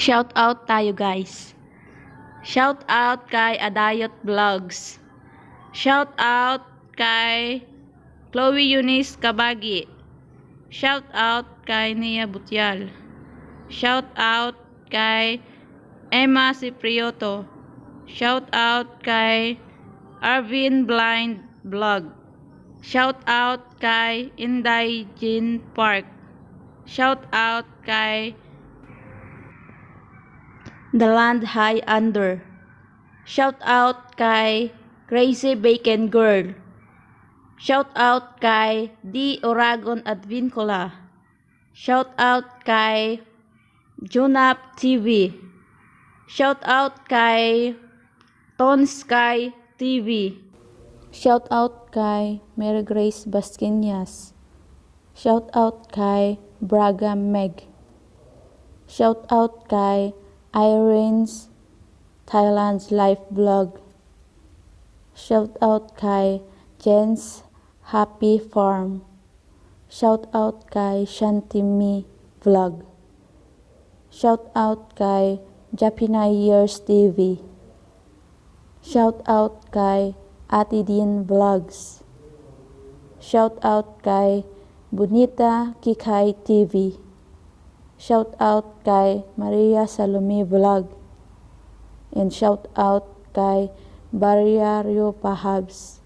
Shout out tayo guys. Shout out kay Adayot Vlogs. Shout out kay Chloe Eunice Kabagi. Shout out kay Nia Butyal. Shout out kay Emma Ciprioto. Shout out kay Arvin Blind Vlog. Shout out kay Inday Jean Park. Shout out kay The Land High Under. Shout out kay Crazy Bacon Girl. Shout out kay D. Oragon Advincula. Shout out kay Junap TV. Shout out kay Ton Sky TV. Shout out kay Mary Grace Basquinas. Shout out kay Braga Meg. Shout out kay Irene's Thailand's Life Vlog. Shout out kay Jen's Happy Farm. Shout out kay Shantimi Vlog. Shout out kay Japina Years TV. Shout out kay Ate Din Vlogs. Shout out kay Bonita Kikay TV. Shout out kay Maria Salome Vlog. And shout out kay Barriario Pahabs.